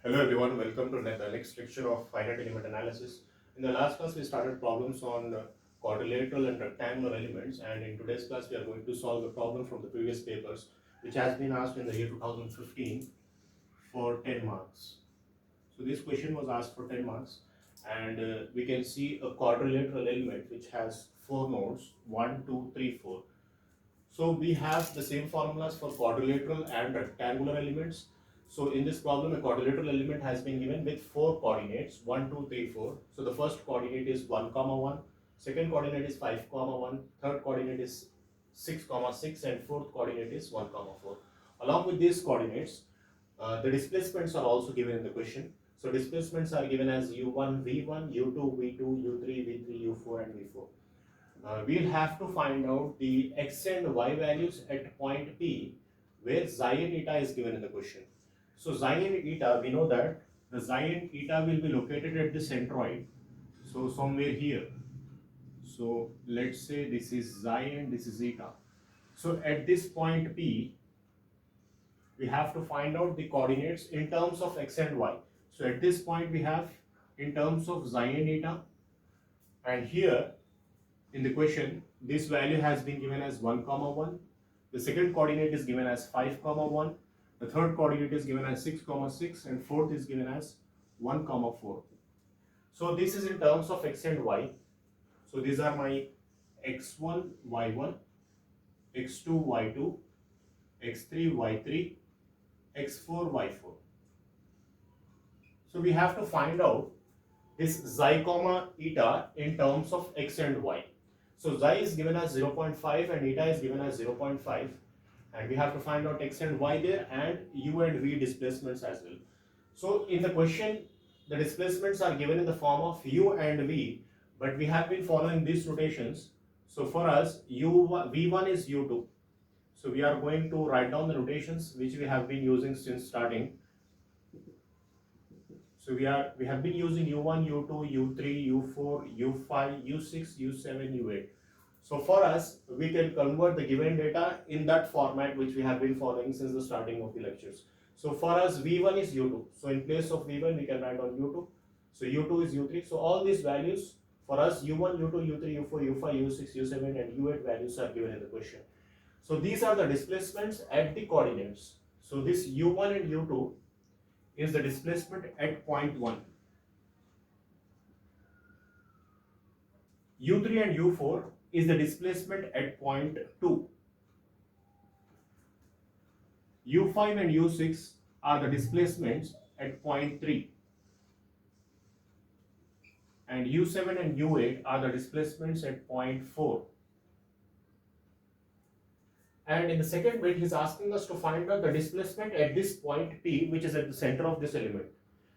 Hello everyone, welcome to the next lecture of finite element analysis. In the last class we started problems on quadrilateral and rectangular elements, and in today's class we are going to solve a problem from the previous papers which has been asked in the year 2015 for 10 marks. So this question was asked for 10 marks, and we can see a quadrilateral element which has 4 nodes 1, 2, 3, 4. So we have the same formulas for quadrilateral and rectangular elements. So in this problem, a quadrilateral element has been given with 4 coordinates, 1, 2, 3, 4. So the first coordinate is 1, comma 1, second coordinate is 5, comma 1, third coordinate is 6, comma 6, and fourth coordinate is 1, comma 4. Along with these coordinates, the displacements are also given in the question. So displacements are given as u1, v1, u2, v2, u3, v3, u4, and v4. We'll have to find out the x and y values at point P where xi and eta is given in the question. So xi and eta, we know that the xi and eta will be located at the centroid. So somewhere here. So let's say this is xi and this is eta. So at this point P, we have to find out the coordinates in terms of x and y. So at this point we have in terms of xi and eta, and here in the question, this value has been given as 1, comma 1. The second coordinate is given as 5, comma 1. The third coordinate is given as 6, comma 6, and fourth is given as 1, comma 4. So this is in terms of x and y. So these are my x1, y1, x2, y2, x3, y3, x4, y4. So we have to find out this xi comma eta in terms of x and y. So xi is given as 0.5 and eta is given as 0.5, and we have to find out x and y there and u and v displacements as well. So in the question, the displacements are given in the form of u and v, but we have been following these notations. So for us, v1 is u2. So we are going to write down the notations which we have been using since starting. So we have been using u1, u2, u3, u4, u5, u6, u7, u8. So for us, we can convert the given data in that format which we have been following since the starting of the lectures. So for us, v1 is u2. So in place of v1, we can write on u2. So u2 is u3. So all these values for us, u1, u2, u3, u4, u5, u6, u7, and u8 values are given in the question. So these are the displacements at the coordinates. So this u1 and u2 is the displacement at point 1. u3 and u4 is the displacement at point 2. u5 and u6 are the displacements at point 3. And u7 and u8 are the displacements at point 4. And in the second bit, he's asking us to find out the displacement at this point P, which is at the center of this element.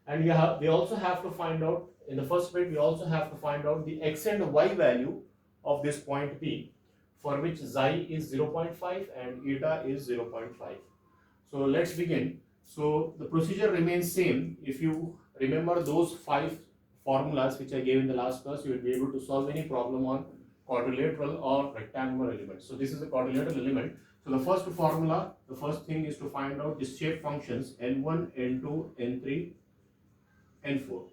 And we also have to find out, in the first bit, we also have to find out the x and y value of this point P, for which xi is 0.5 and eta is 0.5. So let's begin. So the procedure remains same. If you remember those 5 formulas which I gave in the last class, you will be able to solve any problem on quadrilateral or rectangular elements. So this is a quadrilateral element. So the first formula, the first thing is to find out the shape functions n1, n2, n3, n4.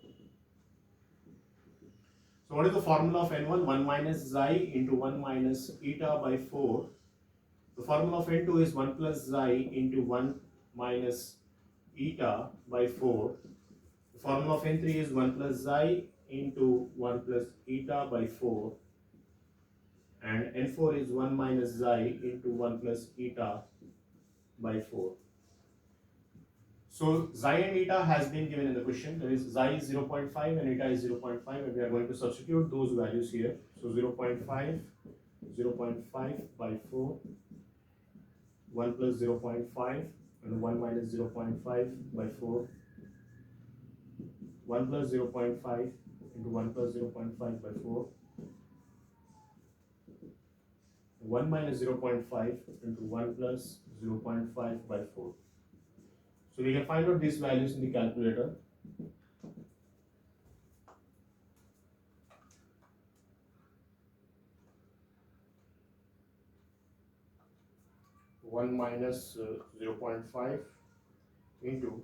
So what is the formula of n1? 1 minus xi into 1 minus eta by 4. The formula of n2 is 1 plus xi into 1 minus eta by 4. The formula of n3 is 1 plus xi into 1 plus eta by 4. And n4 is 1 minus xi into 1 plus eta by 4. So xi and eta has been given in the question. There is xi is 0.5 and eta is 0.5, and we are going to substitute those values here. So 0.5, 0.5 by 4, 1 plus 0.5 and 1 minus 0.5 by 4, 1 plus 0.5 into 1 plus 0.5 by 4, 1 minus 0.5 into 1 plus 0.5 by 4. So we can find out these values in the calculator. One minus 0.5 into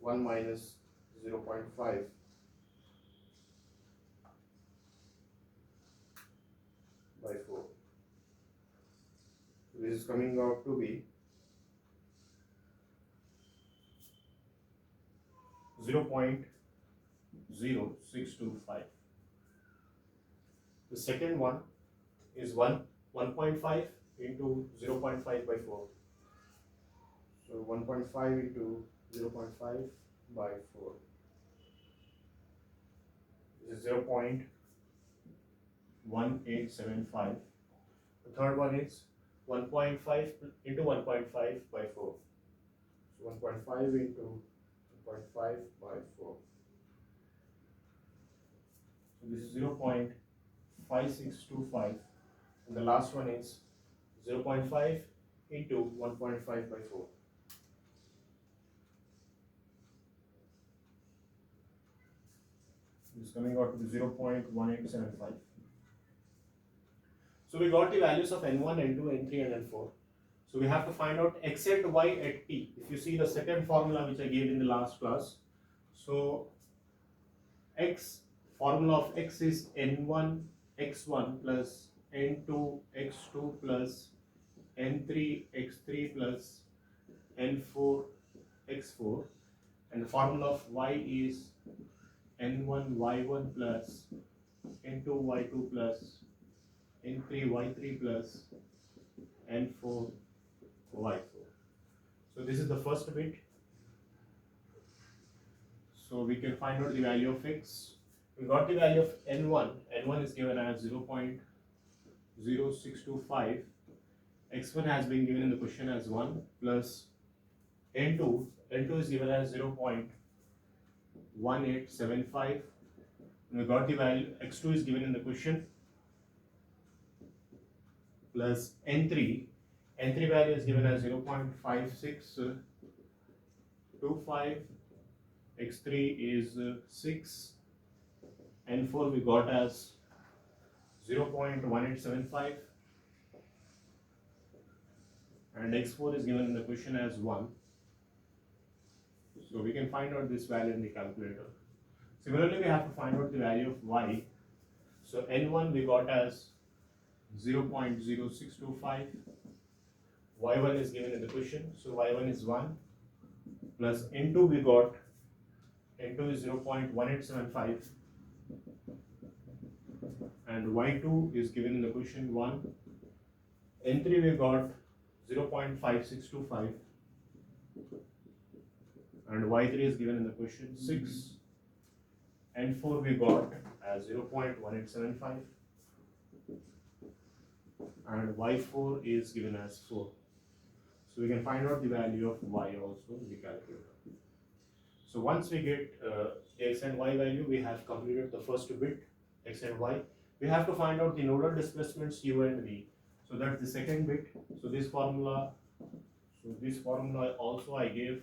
1 minus 0.5 by 4. This is coming out to be 0.0625. The second one is 1.5 into 0.5 by 4. So 1.5 into 0.5 by 4. This is 0.1875. The third one is 1.5 into 1.5 by 4. So 1.5 into 1.5 by 4. So this is 0.5625. And the last one is 0.5 into 1.5 by 4. This is coming out to be 0.1875. So we got the values of n1, n2, n3 and n4. So we have to find out x and y at t. If you see the second formula which I gave in the last class, so formula of x is n1 x1 plus n2 x2 plus n3 x3 plus n4 x4, and the formula of y is n1 y1 plus n2 y2 plus n3 y3 plus n4 y4. So this is the first bit. So we can find out the value of x. We got the value of n1. n1 is given as 0.0625. x1 has been given in the question as 1 plus n2. n2 is given as 0.1875. We got the value x2 is given in the question plus n3. n3 value is given as 0.5625. x3 is 6. n4 we got as 0.1875, and x4 is given in the question as 1. So we can find out this value in the calculator. Similarly, we have to find out the value of y. So n1 we got as 0.0625. y1 is given in the question, so y1 is 1 plus n2 we got, n2 is 0.1875, and y2 is given in the question 1. n3 we got 0.5625, and y3 is given in the question 6. n4 we got as 0.1875, and y4 is given as 4. So we can find out the value of y also in the calculator. So once we get the x and y value, we have completed the first bit, x and y. We have to find out the nodal displacements u and v. So that's the second bit. So this formula also I gave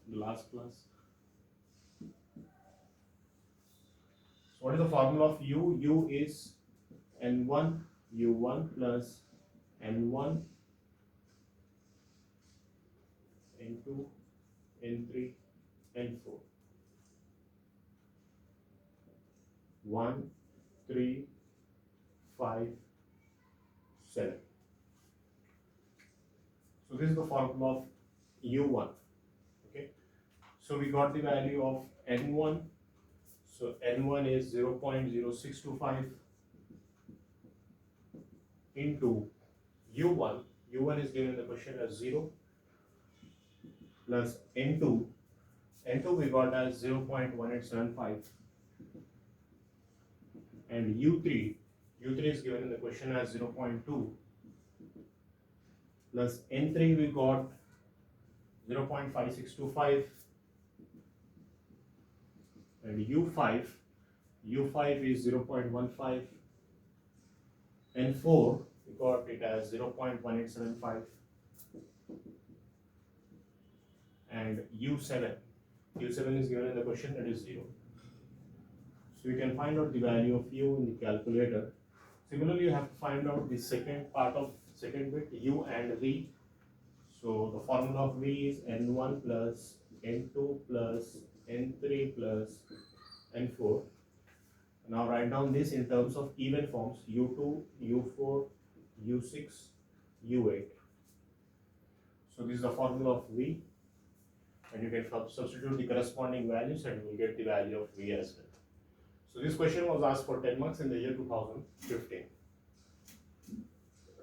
in the last class. So what is the formula of u? U is n1 u1 plus n1 n2 n3 n4. 1, 3, 5, 7. So this is the formula of u1. Okay. So we got the value of n1. So n1 is 0.0625 into u1. u1 is given in the question as 0 plus n2. n2 we got as 0.1875, and u3 is given in the question as 0.2 plus n3 we got 0.5625, and u5 is 0.15, n4 we got it as 0.1875, and u7 is given in the question, that is 0. So you can find out the value of u in the calculator. Similarly, you have to find out the second part of second bit, u and v. So the formula of v is n1 plus n2 plus n3 plus n4. Now write down this in terms of even forms u2, u4, u6, u8. So this is the formula of V, and you can substitute the corresponding values and you will get the value of V as well. So this question was asked for 10 marks in the year 2015.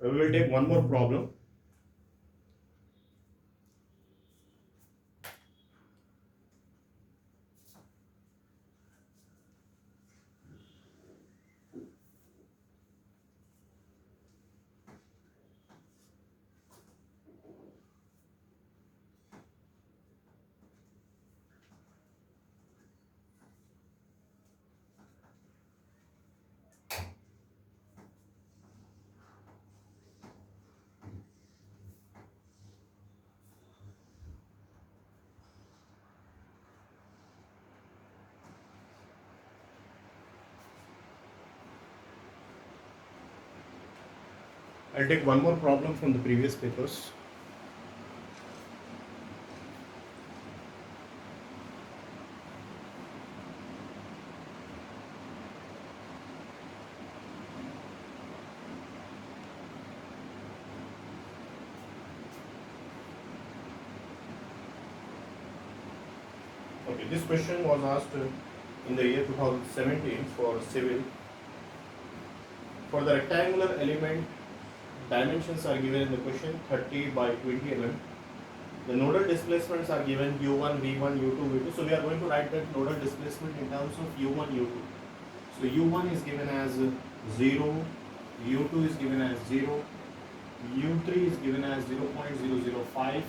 We will take one more problem. I'll take one more problem from the previous papers. Okay, this question was asked in the year 2017 for civil. For the rectangular element, dimensions are given in the question 30 by 20 mm. The nodal displacements are given u1, v1, u2, v2. So we are going to write that nodal displacement in terms of u1, u2. So u1 is given as 0, u2 is given as 0, u3 is given as 0.005,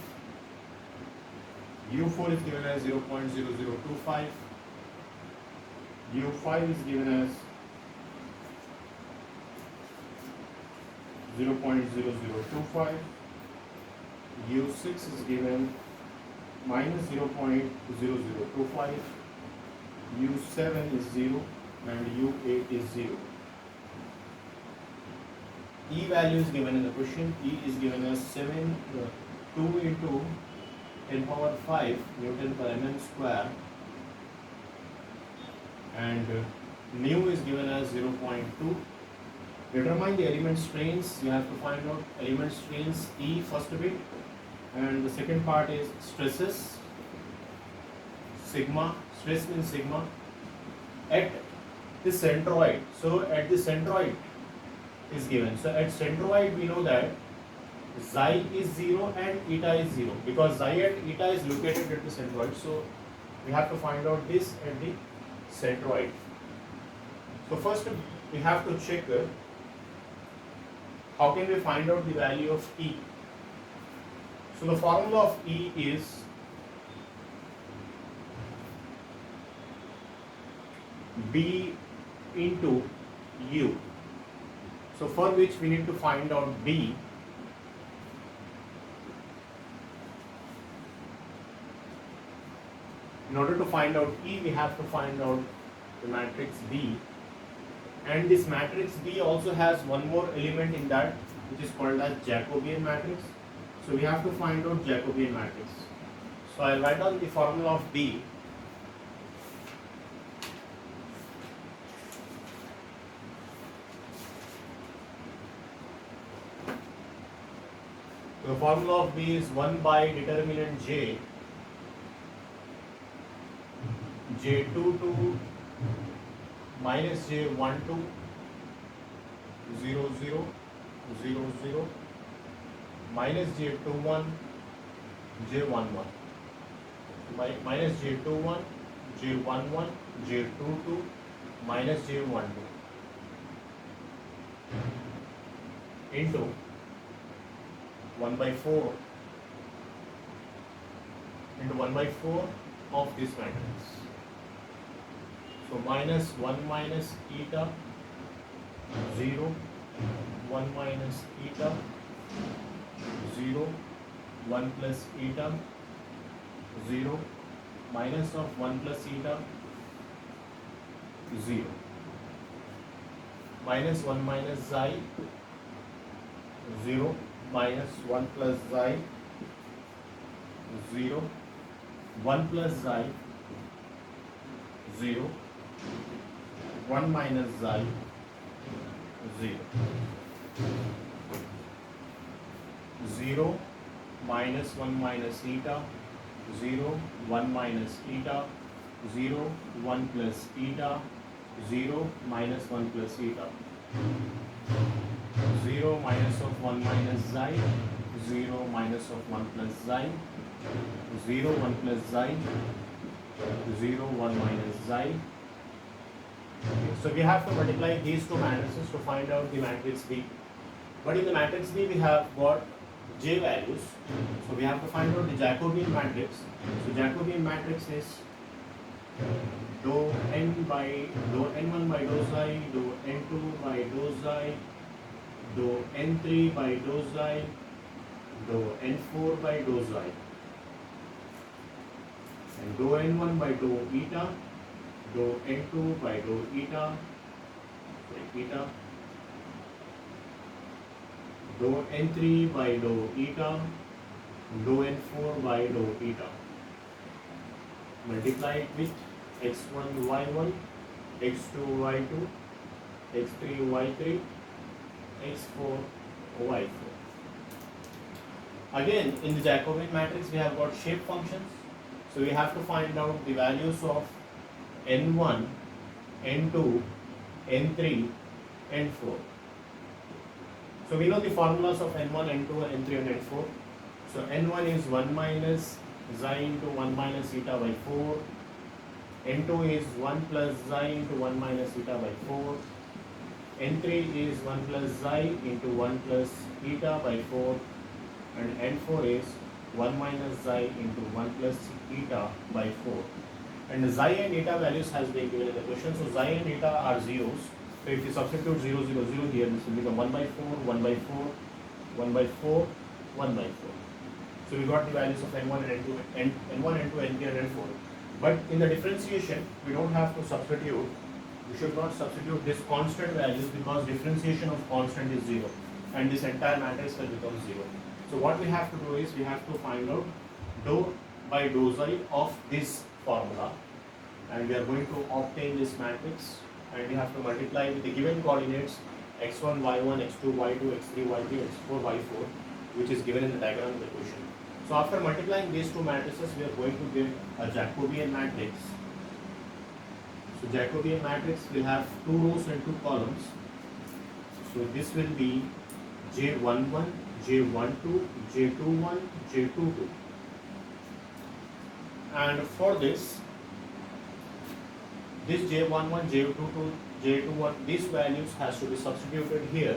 u4 is given as 0.0025, u5 is given as 0.0025, u6 is given minus 0.0025, u7 is 0 and u8 is 0. E value is given in the question. E is given as 2 into 10 power 5 Newton per mm square, and mu is given as 0.2. Determine the element strains. You have to find out element strains E first bit, and the second part is stresses. Sigma, stress means sigma at the centroid. So at the centroid is given. So at centroid we know that xi is 0 and eta is 0 because xi and eta is located at the centroid. So we have to find out this at the centroid. So first we have to check how can we find out the value of E. So the formula of E is B into U. So for which we need to find out B. In order to find out E, we have to find out the matrix B. And this matrix B also has one more element in that, which is called as Jacobian matrix. So we have to find out Jacobian matrix. So I'll write down the formula of B. The formula of B is 1 by determinant J, J22 minus J12 0 0 0 0 minus J21 J11 minus J21 J11 J22 minus J12 into 1 by 4 into 1 by 4 of this matrix. So minus 1 minus eta 0, 1 minus eta 0, 1 plus eta 0, minus of 1 plus eta 0, minus 1 minus xi 0, minus 1 plus xi 0, 1 plus xi 0, 1 minus xi 0, 0 minus 1 minus eta, 0 1 minus eta, 0 1 plus eta, 0 minus 1 plus eta, 0 minus of 1 minus xi, 0 minus of 1 plus xi, 0 1 plus xi, 0 1 minus xi. So we have to multiply these two matrices to find out the matrix B. But in the matrix B we have got J values. So we have to find out the Jacobian matrix. So Jacobian matrix is dou n by dou n1 by dou xi, dou n2 by dou xi, dou n3 by dou xi, dou n4 by dou xi, and dou n1 by dou eta, dou n2 by dou eta, dou n3 by dou eta, dou n4 by dou eta. Multiply it with x1 y1, x2 y2, x3 y3, x4 y4. Again, in the Jacobian matrix we have got shape functions. So we have to find out the values of n1, n2, n3, n4. So we know the formulas of n1, n2, n3 and n4. So n1 is 1 minus xi into 1 minus eta by 4. n2 is 1 plus xi into 1 minus eta by 4. n3 is 1 plus xi into 1 plus eta by 4. And n4 is 1 minus xi into 1 plus eta by 4. And the xi and eta values has been given in the question. So xi and eta are zeros. So if you substitute 0, 0, 0 here, this will become 1 by 4, 1 by 4, 1 by 4, 1 by 4. So we got the values of n1 and n2, n1, n2, n3 and n4. But in the differentiation, we don't have to substitute. We should not substitute this constant values because differentiation of constant is 0. And this entire matrix will become 0. So what we have to do is we have to find out dou by dou xi of this formula. And we are going to obtain this matrix. And we have to multiply with the given coordinates x1, y1, x2, y2, x3, y3, x4, y4, which is given in the diagram of the question. So after multiplying these two matrices, we are going to get a Jacobian matrix. So Jacobian matrix will have 2 rows and 2 columns. So this will be J11, J12, J21, J22. And for this J11, J22, J21, these values has to be substituted here.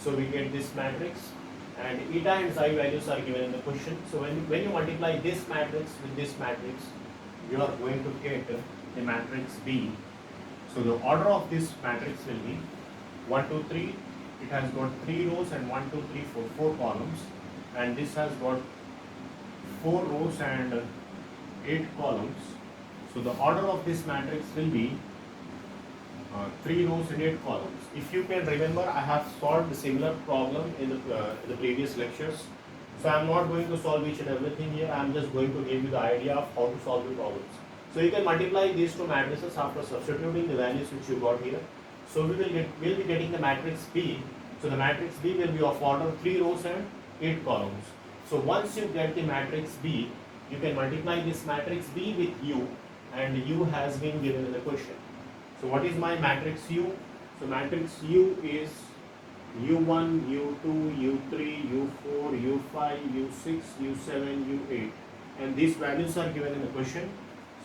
So we get this matrix, and eta and xi values are given in the question. So when you multiply this matrix with this matrix, you are going to get the matrix B. So the order of this matrix will be 1, 2, 3. It has got 3 rows and 1, 2, 3, 4 columns. And this has got 4 rows and 8 columns. So the order of this matrix will be 3 rows and 8 columns. If you can remember, I have solved a similar problem in the previous lectures. So I am not going to solve each and everything here. I am just going to give you the idea of how to solve the problems. So you can multiply these two matrices after substituting the values which you got here. So we'll be getting the matrix B. So the matrix B will be of order 3 rows and 8 columns. So once you get the matrix B, you can multiply this matrix B with U, and U has been given in the question. So what is my matrix U? So matrix U is U1, U2, U3, U4, U5, U6, U7, U8. And these values are given in the question.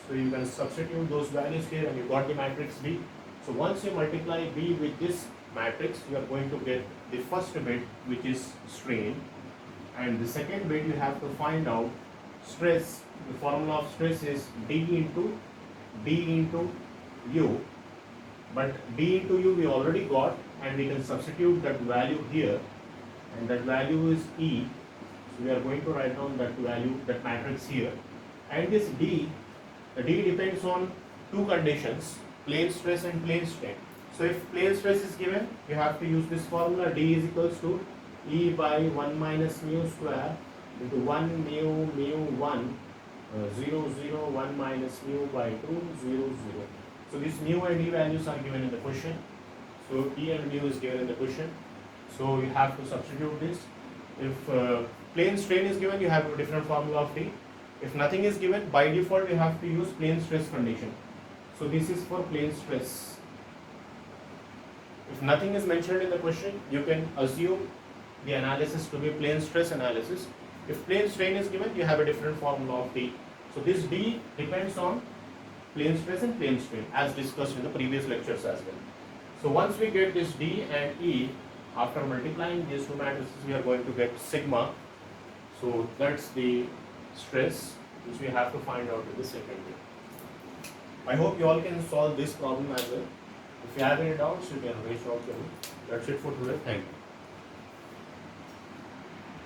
So you can substitute those values here and you got the matrix B. So once you multiply B with this matrix, you are going to get the first bit, which is strain. And the second bit you have to find out stress. The formula of stress is D into U. But D into U we already got, and we can substitute that value here, and that value is E. So we are going to write down that value, that matrix here. And this D, the D depends on two conditions, plane stress and plane strain. So if plane stress is given, you have to use this formula. D is equals to E by 1 minus mu square into 1 mu 1 0, 0, 1 minus mu by 2, 0, 0. So these mu and e values are given in the question. So e and mu is given in the question. So you have to substitute this. If plane strain is given, you have a different formula of t. If nothing is given, by default you have to use plane stress condition. So this is for plane stress. If nothing is mentioned in the question, you can assume the analysis to be plane stress analysis. If plane strain is given, you have a different formula of t. So this d depends on plane stress and plane strain, as discussed in the previous lectures as well. So once we get this d and e, after multiplying these two matrices, we are going to get sigma. So that's the stress which we have to find out in the second way. I hope you all can solve this problem as well. If you have any doubts, you can reach out to me. That's it for today. Thank you.